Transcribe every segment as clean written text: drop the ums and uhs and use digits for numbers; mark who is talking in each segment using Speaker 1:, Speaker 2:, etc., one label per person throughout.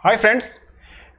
Speaker 1: Hi friends,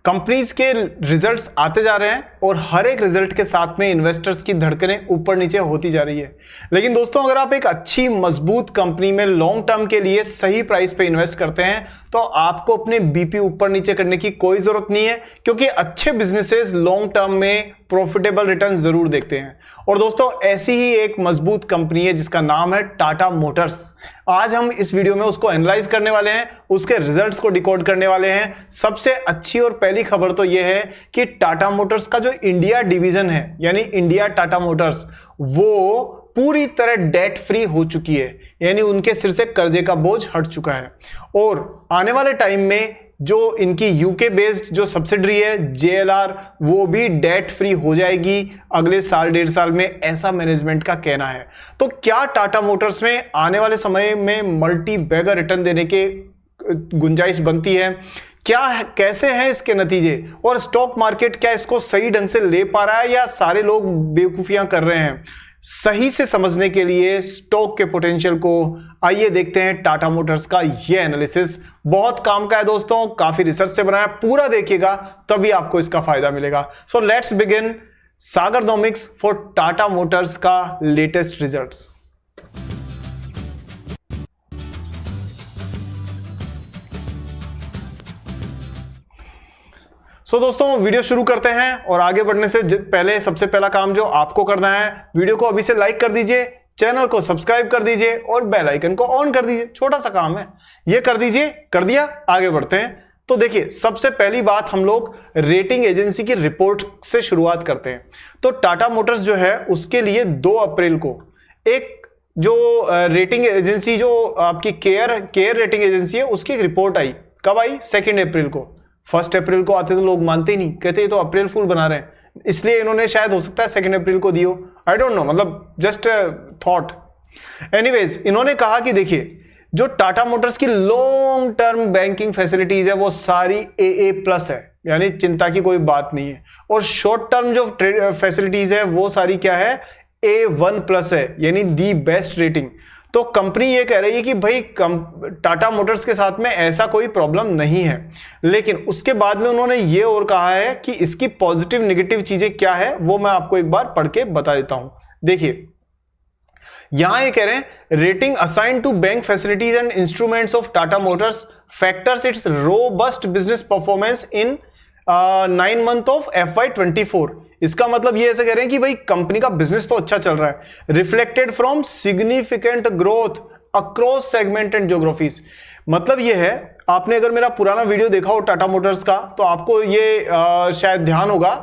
Speaker 1: companies के results आते जा रहे हैं और हर एक रिजल्ट के साथ में इन्वेस्टर्स की धड़कनें ऊपर नीचे होती जा रही है। लेकिन दोस्तों, अगर आप एक अच्छी मजबूत कंपनी में लॉन्ग टर्म के लिए सही प्राइस पे इन्वेस्ट करते हैं तो आपको अपने बीपी ऊपर नीचे करने की कोई जरूरत नहीं है, क्योंकि अच्छे बिजनेसेस लॉन्ग टर्म में प्रॉफिटेबल रिटर्न जरूर देखते हैं। और दोस्तों, ऐसी ही एक मजबूत कंपनी है जिसका नाम है टाटा मोटर्स। आज हम इस वीडियो में उसको एनालाइज करने वाले हैं, उसके रिजल्ट्स को डिकोड करने वाले हैं। सबसे अच्छी और पहली खबर तो यह है कि टाटा मोटर्स का जो इंडिया डिवीजन है, यानी इंडिया टाटा मोटर्स, वो पूरी तरह डेट फ्री हो चुकी है, यानी उनके सिर से कर्जे का बोझ हट चुका है। और आने वाले टाइम में जो इनकी यूके बेस्ड जो सब्सिडरी है JLR, वो भी डेट फ्री हो जाएगी अगले साल डेढ़ साल में, ऐसा मैनेजमेंट का कहना है। तो क्या टाटा मोटर्स में आने वाले समय में मल्टी बैगर रिटर्न देने के गुंजाइश बनती है? कैसे हैं इसके नतीजे, और स्टॉक मार्केट क्या इसको सही ढंग से ले पा रहा है या सारे लोग बेवकूफियां कर रहे हैं? सही से समझने के लिए स्टॉक के पोटेंशियल को आइए देखते हैं टाटा मोटर्स का ये एनालिसिस। बहुत काम का है दोस्तों, काफी रिसर्च से बनाया, पूरा देखिएगा तभी आपको इसका फायदा मिलेगा। सो लेट्स बिगिन सागरनॉमिक्स फॉर टाटा मोटर्स का लेटेस्ट रिजल्ट्स। तो दोस्तों, वीडियो शुरू करते हैं और आगे बढ़ने से पहले सबसे पहला काम जो आपको करना है, वीडियो को अभी से लाइक कर दीजिए, चैनल को सब्सक्राइब कर दीजिए और बेल आइकन को ऑन कर दीजिए। छोटा सा काम है, ये कर दीजिए। कर दिया? आगे बढ़ते हैं। तो देखिए, सबसे पहली बात हम लोग रेटिंग एजेंसी की रिपोर्ट से शुरुआत करते हैं। तो टाटा मोटर्स जो है उसके लिए 2 अप्रैल को एक जो रेटिंग एजेंसी, जो आपकी केयर रेटिंग एजेंसी है, उसकी एक रिपोर्ट आई। कब आई? 2 अप्रैल को। 1 अप्रैल को आते तो लोग मानते ही नहीं, कहते ये तो अप्रैल फूल बना रहे हैं, इसलिए इन्होंने शायद हो सकता है 2 अप्रैल को दियो। आई डोंट नो, मतलब जस्ट थॉट। एनीवेज, इन्होंने कहा कि देखिए, जो टाटा मोटर्स की लॉन्ग टर्म बैंकिंग फैसिलिटीज है वो सारी AA+ है, यानी चिंता की कोई बात नहीं है। और शॉर्ट टर्म जो फैसिलिटीज है वो सारी क्या है? A1+ है, यानी दी बेस्ट रेटिंग। तो कंपनी ये कह रही है कि भाई टाटा मोटर्स के साथ में ऐसा कोई प्रॉब्लम नहीं है। लेकिन उसके बाद में उन्होंने ये और कहा है कि इसकी पॉजिटिव नेगेटिव चीजें क्या है, वो मैं आपको एक बार पढ़ के बता देता हूं। देखिए, यहां ये कह रहे हैं, rating assign to bank facilities and instruments of Tata Motors factors its robust business performance in 9 months of FY24। इसका मतलब ये ऐसे कह रहे हैं कि भाई कंपनी का बिजनेस तो अच्छा चल रहा है, reflected from significant growth across segment and geographies. मतलब ये है, आपने अगर मेरा पुराना वीडियो देखा हो टाटा मोटर्स का, तो आपको ये शायद ध्यान होगा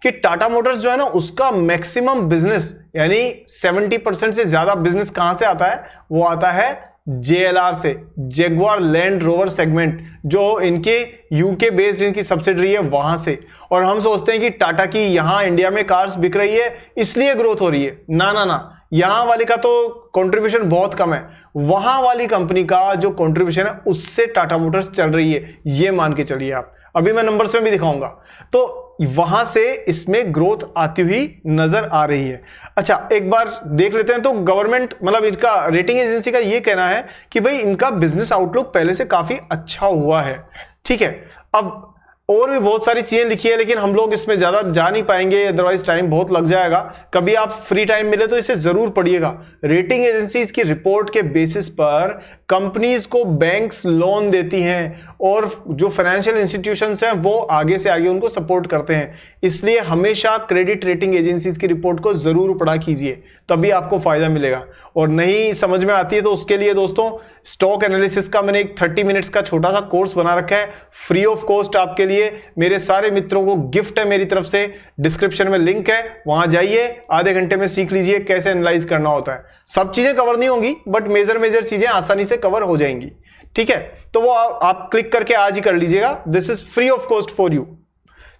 Speaker 1: कि टाटा मोटर्स जो है ना, उसका मैक्सिमम बिजनेस यानी 70% से ज्यादा बिजनेस कहां से आता है? वो आता है JLR से, जगुआर लैंड रोवर सेगमेंट, जो इनके यूके बेस्ड इनकी सब्सिडरी है, वहां से। और हम सोचते हैं कि टाटा की यहां इंडिया में कार्स बिक रही है इसलिए ग्रोथ हो रही है। ना ना ना, यहां वाली का तो कंट्रीब्यूशन बहुत कम है, वहां वाली कंपनी का जो कंट्रीब्यूशन है उससे टाटा मोटर्स चल रही है, ये मान के चलिए आप। अभी मैं नंबर्स में भी दिखाऊंगा। तो वहां से इसमें ग्रोथ आती हुई नजर आ रही है। अच्छा, एक बार देख लेते हैं। तो गवर्नमेंट, मतलब इनका रेटिंग एजेंसी का ये कहना है कि भाई इनका बिजनेस आउटलुक पहले से काफी अच्छा हुआ है। ठीक है, अब और भी बहुत सारी चीजें लिखी है, लेकिन हम लोग इसमें ज्यादा जा नहीं पाएंगे, अदरवाइज टाइम बहुत लग जाएगा। कभी आप फ्री टाइम मिले तो इसे जरूर पढ़िएगा। रेटिंग एजेंसीज की रिपोर्ट के बेसिस पर कंपनीज को बैंक्स लोन देती हैं और जो फाइनेंशियल इंस्टीट्यूशंस हैं वो आगे से आगे उनको सपोर्ट करते हैं। इसलिए हमेशा क्रेडिट रेटिंग एजेंसीज की रिपोर्ट को जरूर पढ़ा कीजिए, तभी आपको फायदा मिलेगा। और नहीं समझ में आती है तो उसके लिए दोस्तों, स्टॉक एनालिसिस का मैंने एक 30 मिनट्स का छोटा सा कोर्स बना रखा है, फ्री ऑफ कॉस्ट आपके लिए। मेरे सारे मित्रों को गिफ्ट है मेरी तरफ से, डिस्क्रिप्शन में लिंक है, वहां जाइए, आधे घंटे में सीख लीजिए कैसे एनालाइज करना होता है। सब चीजें कवर नहीं होंगी, बट मेजर चीजें आसानी से कवर हो जाएंगी। ठीक है, तो वो आप क्लिक करके आज ही कर लीजिएगा। This is free of cost for you.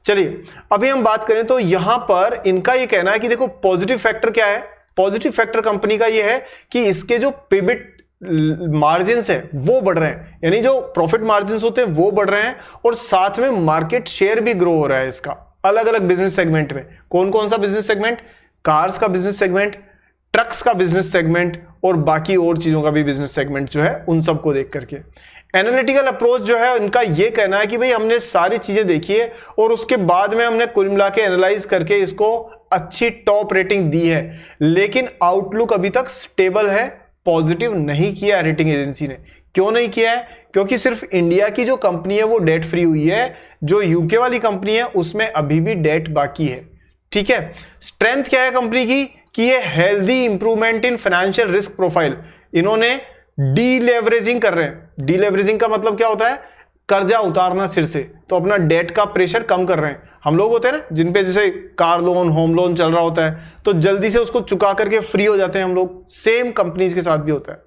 Speaker 1: चलिए, अभी हम बात करें तो यहां पर इनका ये कहना है कि देखो, पॉजिटिव फैक्टर क्या है? पॉजिटिव फैक्टर कंपनी का ये है कि इसके जो पिबिट मार्जिन है वो बढ़ रहे हैं, यानी जो प्रॉफिट मार्जिन होते हैं वो बढ़ रहे हैं, और साथ में मार्केट शेयर भी ग्रो हो रहा है इसका अलग अलग बिजनेस सेगमेंट में। कौन कौन सा बिजनेस सेगमेंट? कार्स का बिजनेस सेगमेंट, ट्रक्स का बिजनेस सेगमेंट और बाकी और चीजों का भी बिजनेस सेगमेंट जो है, उन सबको देख करके। एनालिटिकल अप्रोच जो है उनका ये कहना है कि भाई हमने सारी चीजें देखी है और उसके बाद में हमने कुल मिला के एनालाइज करके इसको अच्छी टॉप रेटिंग दी है, लेकिन आउटलुक अभी तक स्टेबल है, पॉजिटिव नहीं किया रेटिंग एजेंसी ने। क्यों नहीं किया है? क्योंकि सिर्फ इंडिया की जो कंपनी है वो डेट फ्री हुई है, जो यूके वाली कंपनी है उसमें अभी भी डेट बाकी है। ठीक है, स्ट्रेंथ क्या है कंपनी की कि ये healthy improvement in financial risk profile, इन्होंने डीलेवरेजिंग कर रहे हैं। डीलेवरेजिंग का मतलब क्या होता है? कर्जा उतारना सिर से, तो अपना डेट का प्रेशर कम कर रहे हैं। हम लोग होते हैं ना जिन पे जैसे कार लोन, होम लोन चल रहा होता है, तो जल्दी से उसको चुका करके फ्री हो जाते हैं हम लोग। सेम कंपनीज के साथ भी होता है।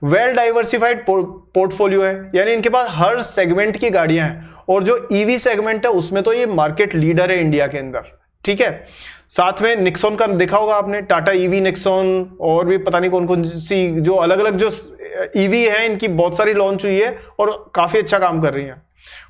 Speaker 1: वेल डाइवर्सिफाइड पोर्टफोलियो है, यानी इनके पास हर सेगमेंट की गाड़ियां हैं, और जो ईवी सेगमेंट है उसमें तो ये मार्केट लीडर है इंडिया के अंदर। ठीक है, साथ में निक्सॉन का देखा होगा आपने, टाटा ईवी, निक्सॉन, और भी पता नहीं कौन कौन सी जो अलग अलग जो ईवी है इनकी बहुत सारी लॉन्च हुई है और काफी अच्छा काम कर रही है।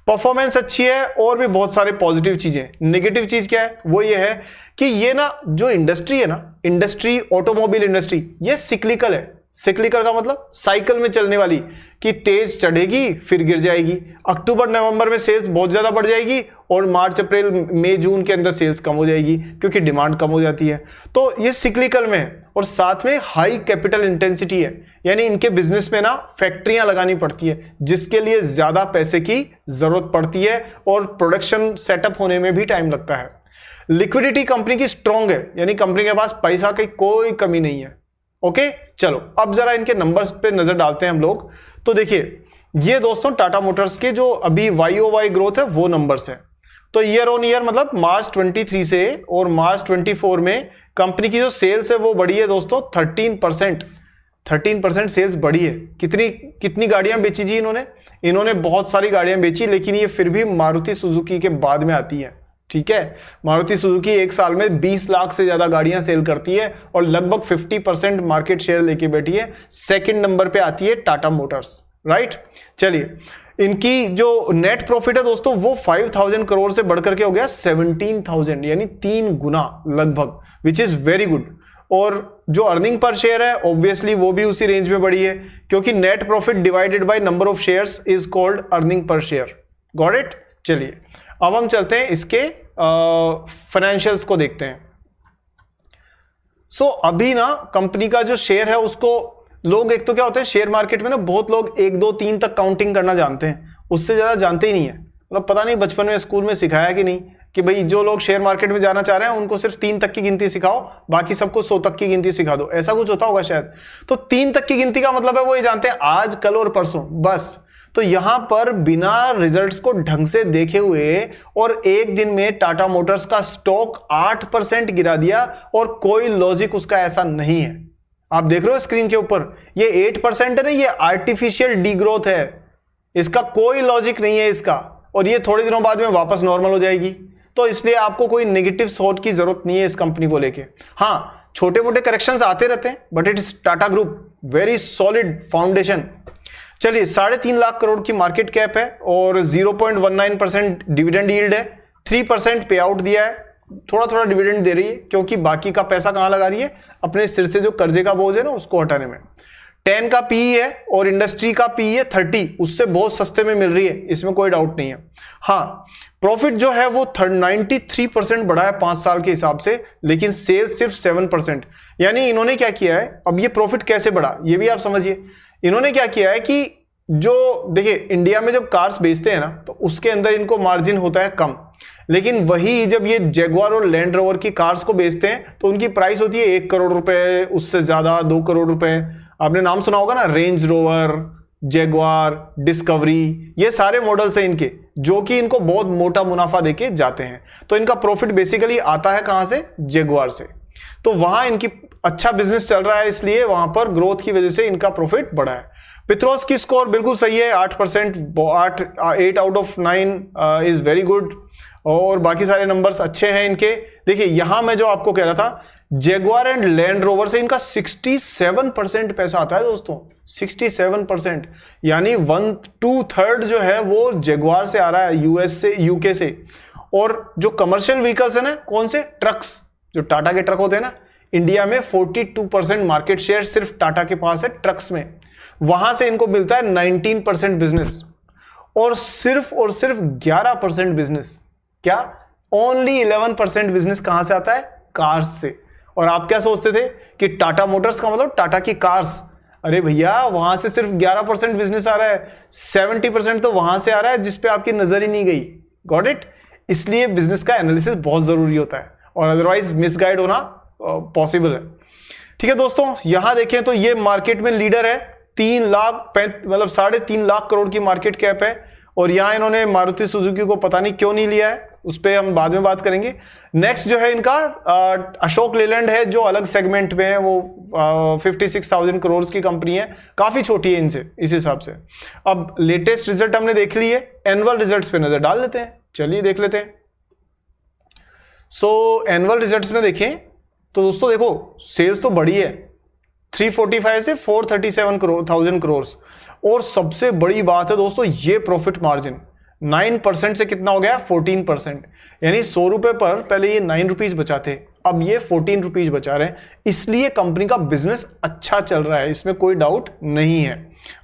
Speaker 1: परफॉर्मेंस अच्छी है और भी बहुत सारे पॉजिटिव चीजें। नेगेटिव चीज क्या है? वो ये है कि ये ना जो इंडस्ट्री है ना, इंडस्ट्री, ऑटोमोबाइल इंडस्ट्री, ये सिक्लिकल है। सिक्लिकल का मतलब साइकिल में चलने वाली, कि तेज चढ़ेगी फिर गिर जाएगी। अक्टूबर नवंबर में सेल्स बहुत ज्यादा बढ़ जाएगी और मार्च अप्रैल मई जून के अंदर सेल्स कम हो जाएगी क्योंकि डिमांड कम हो जाती है। तो ये सिक्लिकल में है, और साथ में हाई कैपिटल इंटेंसिटी है, यानी इनके बिजनेस में ना फैक्ट्रियां लगानी पड़ती है जिसके लिए ज्यादा पैसे की जरूरत पड़ती है और प्रोडक्शन सेटअप होने में भी टाइम लगता है। लिक्विडिटी कंपनी की स्ट्रॉन्ग है, यानी कंपनी के पास पैसा की कोई कमी नहीं है। ओके, चलो अब जरा इनके नंबर्स पे नजर डालते हैं हम लोग। तो देखिए ये दोस्तों टाटा मोटर्स के जो अभी YoY ग्रोथ है वो नंबर्स है। तो ईयर ऑन ईयर मतलब मार्च 23 से और मार्च 24 में कंपनी की जो सेल्स है वो बढ़ी है दोस्तों 13% सेल्स बढ़ी है। कितनी गाड़ियां बेची जी इन्होंने बहुत सारी गाड़ियां बेची, लेकिन ये फिर भी मारुति सुजुकी के बाद में आती है। ठीक है, मारुति सुजुकी एक साल में 20 लाख से ज्यादा गाड़ियां सेल करती है और लगभग 50% मार्केट शेयर लेके बैठी है। सेकंड नंबर पे आती है टाटा मोटर्स। राइट, चलिए इनकी जो नेट प्रॉफिट है दोस्तों वो 5000 करोड़ से बढ़कर के हो गया 17,000, यानी 3 गुना लगभग, विच इज वेरी गुड। और जो अर्निंग पर शेयर है ऑब्वियसली वो भी उसी रेंज में बढ़ी है, क्योंकि net profit divided by number of shares is called earning per share. Got it? चलिए अब हम चलते हैं इसके फाइनेंशियल्स को देखते हैं। सो अभी ना कंपनी का जो शेयर है उसको लोग, एक तो क्या होता है शेयर मार्केट में ना बहुत लोग 1 2 3 तक काउंटिंग करना जानते हैं, उससे ज्यादा जानते ही नहीं है। मतलब पता नहीं बचपन में स्कूल में सिखाया कि नहीं कि भाई जो लोग शेयर मार्केट में जाना चाह रहे हैं उनको सिर्फ 3 तक की गिनती सिखाओ, बाकी सबको 100 तक की गिनती सिखा दो, ऐसा कुछ होता होगा शायद। तो 3 तक की गिनती का मतलब है वो ये जानते हैं आज, कल और परसों, बस। तो यहां पर बिना रिजल्ट्स को ढंग से देखे हुए और एक दिन में टाटा मोटर्स का स्टॉक 8% गिरा दिया, और कोई लॉजिक उसका ऐसा नहीं है। आप देख रहे हो स्क्रीन के ऊपर, ये 8% है ना, ये आर्टिफिशियल डीग्रोथ है, इसका कोई लॉजिक नहीं है इसका, और ये थोड़े दिनों बाद में वापस नॉर्मल हो जाएगी। तो इसलिए आपको कोई नेगेटिव सोच की जरूरत नहीं है इस कंपनी को लेके। हाँ, छोटे मोटे करेक्शंस आते रहते हैं, but it is Tata group, very solid foundation. चलिए 3.5 लाख करोड़ की मार्केट कैप है और 0.19% डिविडेंड यील्ड है, 3% पे आउट दिया है, थोड़ा थोड़ा डिविडेंड दे रही है क्योंकि बाकी का पैसा कहां लगा रही है? अपने सिर से जो कर्जे का बोझ है ना उसको हटाने में। 10 का पीई है और इंडस्ट्री का पीई है 30, उससे बहुत सस्ते में मिल रही है, इसमें कोई डाउट नहीं है। हाँ, प्रॉफिट जो है वो 93% बढ़ा है 5 साल के हिसाब से, लेकिन सेल्स सिर्फ 7%। यानी इन्होंने क्या किया है, अब ये प्रॉफिट कैसे बढ़ा ये भी आप समझिए। इन्होंने क्या किया है कि जो देखिए इंडिया में जब कार्स बेचते हैं ना तो उसके अंदर इनको मार्जिन होता है कम, लेकिन वही जब ये जैगुआर और लैंड रोवर की कार्स को बेचते हैं तो उनकी प्राइस होती है 1 करोड़ रुपए, उससे ज्यादा 2 करोड़ रुपए। आपने नाम सुना होगा ना, रेंज रोवर, जैगुआर, डिस्कवरी, ये सारे मॉडल्स हैं इनके जो कि इनको बहुत मोटा मुनाफा देके जाते हैं। तो इनका प्रॉफिट बेसिकली आता है कहां से? जैगुआर से। तो वहां इनकी अच्छा बिजनेस चल रहा है, इसलिए वहां पर ग्रोथ की वजह से इनका प्रॉफिट बढ़ा है। पिथरोस की स्कोर बिल्कुल सही है, 8%, 8 out of 9 is very good, और बाकी सारे नंबर्स अच्छे हैं इनके। देखिए यहां मैं जो आपको कह रहा था, जैगुआर एंड लैंड रोवर से इनका 67% पैसा आता है दोस्तों, 67%, यानी 1/2 जो है वो जैगुआर से आ रहा है, यूएस से, यूके से। और जो कमर्शियल व्हीकल्स है ना, कौन से? ट्रक्स, जो टाटा के ट्रक होते हैं ना, इंडिया में 42% मार्केट शेयर सिर्फ टाटा के पास है ट्रक्स में। वहां से इनको मिलता है 19% बिजनेस और सिर्फ 11% बिजनेस, क्या ओनली 11% बिजनेस कहां से आता है? कार्स से। और आप क्या सोचते थे कि टाटा मोटर्स का मतलब टाटा की कार्स? अरे भैया वहां से सिर्फ 11% बिजनेस आ रहा है, 70% तो वहां से आ रहा है जिस पे आपकी नजर ही नहीं गई। Got it? इसलिए बिजनेस का एनालिसिस बहुत जरूरी होता है और अदरवाइज मिसगाइड होना पॉसिबल है। ठीक है दोस्तों, यहां देखें तो ये मार्केट में लीडर है, 3 लाख मतलब 3.5 लाख करोड़ की मार्केट कैप है। और यहां इन्होंने मारुति सुजुकी को पता नहीं क्यों नहीं लिया है, उस पर हम बाद में बात करेंगे। नेक्स्ट जो है इनका अशोक लेलैंड है, जो अलग सेगमेंट में है, वो 56,000 करोड़ की कंपनी है, काफी छोटी है इनसे इस हिसाब से। अब लेटेस्ट रिजल्ट हमने देख लिए, एनुअल रिजल्ट्स पे नजर डाल लेते हैं, चलिए देख लेते हैं। सो एनुअल रिजल्ट्स में देखें तो दोस्तों देखो सेल्स तो बढ़ी है 345 से 437,000 करोड़। और सबसे बड़ी बात है दोस्तों ये प्रॉफिट मार्जिन 9% से कितना हो गया? 14%। यानी 100 रुपए पर पहले ये 9 रुपीज बचाते, अब ये 14 रुपीज बचा रहे हैं। इसलिए कंपनी का बिजनेस अच्छा चल रहा है, इसमें कोई डाउट नहीं है।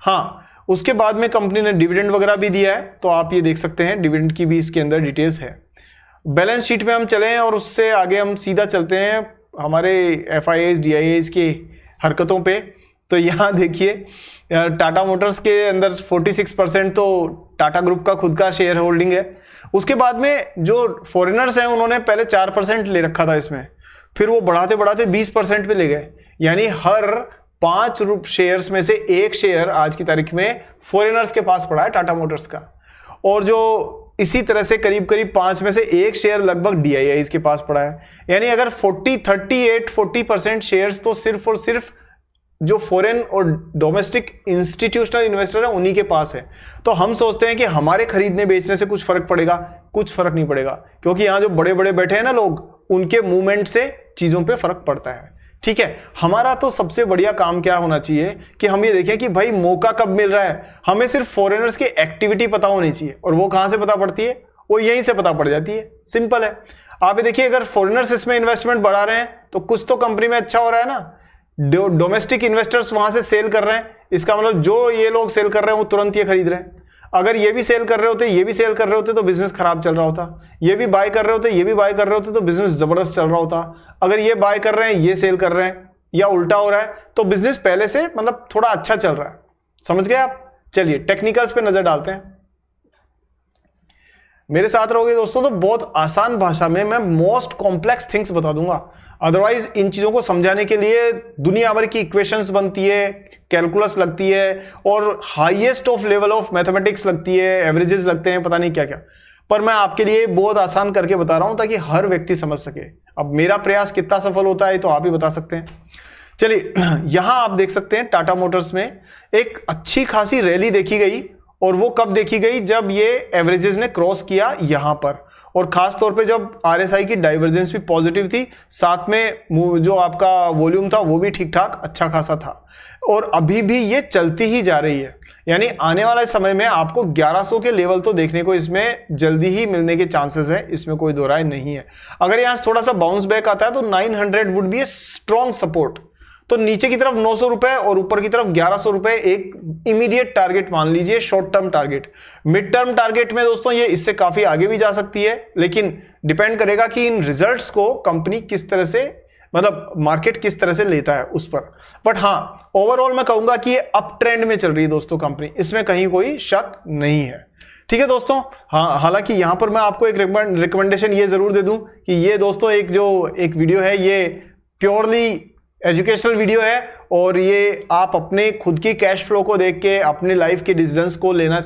Speaker 1: हाँ, उसके बाद में कंपनी ने डिविडेंड वगैरह भी दिया है, तो आप ये देख सकते हैं डिविडेंड की भी इसके अंदर डिटेल्स है। बैलेंस शीट में हम चले हैं और उससे आगे हम सीधा चलते हैं हमारे FIAs DIAs की हरकतों पे। तो यहाँ देखिए टाटा मोटर्स के अंदर 46% तो टाटा ग्रुप का खुद का शेयर होल्डिंग है। उसके बाद में जो फॉरेनर्स हैं उन्होंने पहले 4% ले रखा था इसमें, फिर वो बढ़ाते बढ़ाते 20% पे ले गए। यानी हर 5 शेयर्स में से 1 शेयर आज की तारीख में फॉरेनर्स के पास पड़ा है टाटा मोटर्स का। और जो इसी तरह से करीब करीब 5 में से 1 शेयर लगभग DIIs के पास पड़ा है। यानी अगर 40% शेयर्स तो सिर्फ और सिर्फ जो फॉरेन और डोमेस्टिक इंस्टीट्यूशनल इन्वेस्टर है उन्हीं के पास है। तो हम सोचते हैं कि हमारे खरीदने बेचने से कुछ फर्क पड़ेगा, कुछ फर्क नहीं पड़ेगा, क्योंकि यहां जो बड़े बड़े बैठे हैं ना लोग, उनके मूवमेंट से चीजों पे फर्क पड़ता है। ठीक है, हमारा तो सबसे बढ़िया काम क्या होना चाहिए कि हम ये देखें कि भाई मौका कब मिल रहा है। हमें सिर्फ फॉरेनर्स की एक्टिविटी पता होनी चाहिए, और वो कहां से पता पड़ती है? वो यहीं से पता पड़ जाती है, सिंपल है। आप ये देखिए अगर फॉरेनर्स इसमें इन्वेस्टमेंट बढ़ा रहे हैं तो कुछ तो कंपनी में अच्छा हो रहा है ना। डोमेस्टिक इन्वेस्टर्स वहां से सेल कर रहे हैं, इसका मतलब जो ये लोग सेल कर रहे हैं वो तुरंत ये खरीद रहे हैं। अगर ये भी सेल कर रहे होते, ये भी सेल कर रहे होते तो बिजनेस खराब चल रहा होता। ये भी बाय कर रहे होते, ये भी बाय कर रहे होते तो बिजनेस जबरदस्त चल रहा होता। अगर ये बाय कर रहे हैं, ये सेल कर रहे हैं, या उल्टा हो रहा है, तो बिजनेस पहले से मतलब थोड़ा अच्छा चल रहा है। समझ गए आप? चलिए टेक्निकल्स पे नजर डालते हैं। मेरे साथ रहोगे दोस्तों तो बहुत आसान भाषा में मैं मोस्ट कॉम्प्लेक्स थिंग्स बता दूंगा। अदरवाइज इन चीजों को समझाने के लिए दुनिया भर की इक्वेशंस बनती है, कैलकुलस लगती है, और highest of level of mathematics लगती है, एवरेजेस लगते हैं, पता नहीं क्या क्या। पर मैं आपके लिए बहुत आसान करके बता रहा हूं ताकि हर व्यक्ति समझ सके। अब मेरा प्रयास कितना सफल होता है तो आप ही बता सकते हैं। चलिए यहां आप देख सकते हैं टाटा मोटर्स में एक अच्छी खासी रैली देखी गई, और वो कब देखी गई? जब ये एवरेजेस ने क्रॉस किया यहां पर, और खास तौर पे जब RSI की डाइवर्जेंस भी पॉजिटिव थी, साथ में जो आपका वॉल्यूम था वो भी ठीक ठाक अच्छा खासा था, और अभी भी ये चलती ही जा रही है। यानी आने वाले समय में आपको 1100 के लेवल तो देखने को इसमें जल्दी ही मिलने के चांसेस है, इसमें कोई दो राय नहीं है। अगर यहां थोड़ा सा बाउंस बैक आता है तो 900 would be a strong support. तो नीचे की तरफ 900 रुपए और ऊपर की तरफ 1100 रुपए एक इमीडिएट टारगेट मान लीजिए, short term target. Mid term target में दोस्तों ये इससे काफी आगे भी जा सकती है, लेकिन डिपेंड करेगा कि इन रिजल्ट्स को कंपनी किस तरह से, मतलब मार्केट किस तरह से लेता है उस पर। बट हाँ, ओवरऑल मैं कहूंगा कि ये अप ट्रेंड में चल रही है दोस्तों कंपनी, इसमें कहीं कोई शक नहीं है। ठीक है दोस्तों, हाँ, हालांकि यहां पर मैं आपको एक रिकमेंडेशन ये जरूर दे दूं कि ये दोस्तों एक वीडियो है, ये प्योरली एजुकेशनल वीडियो है, और ये आप अपने खुद की कैश फ्लो को देख के अपने लाइफ के डिसीजंस को लेना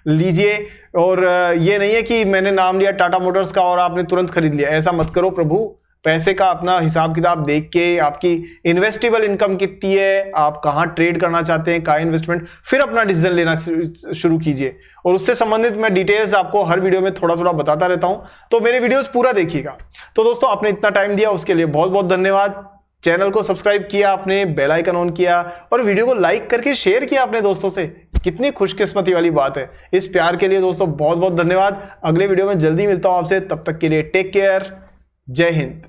Speaker 1: लीजिए। और ये नहीं है कि मैंने नाम लिया टाटा मोटर्स का और आपने तुरंत खरीद लिया, ऐसा मत करो प्रभु। पैसे का अपना हिसाब किताब देख के, आपकी इन्वेस्टेबल इनकम कितनी है, आप कहाँ ट्रेड करना चाहते हैं, कहाँ इन्वेस्टमेंट, फिर अपना डिसीजन लेना शुरू कीजिए। और उससे संबंधित मैं डिटेल्स आपको हर वीडियो में थोड़ा थोड़ा बताता रहता हूं, तो मेरे वीडियोस पूरा देखिएगा। तो दोस्तों आपने इतना टाइम दिया उसके लिए बहुत बहुत धन्यवाद। चैनल को सब्सक्राइब किया आपने, बेल आइकन ऑन किया, और वीडियो को लाइक करके शेयर किया अपने दोस्तों से, कितनी खुशकिस्मती वाली बात है। इस प्यार के लिए दोस्तों बहुत बहुत धन्यवाद। अगले वीडियो में जल्दी मिलता हूं आपसे, तब तक के लिए टेक केयर, जय हिंद।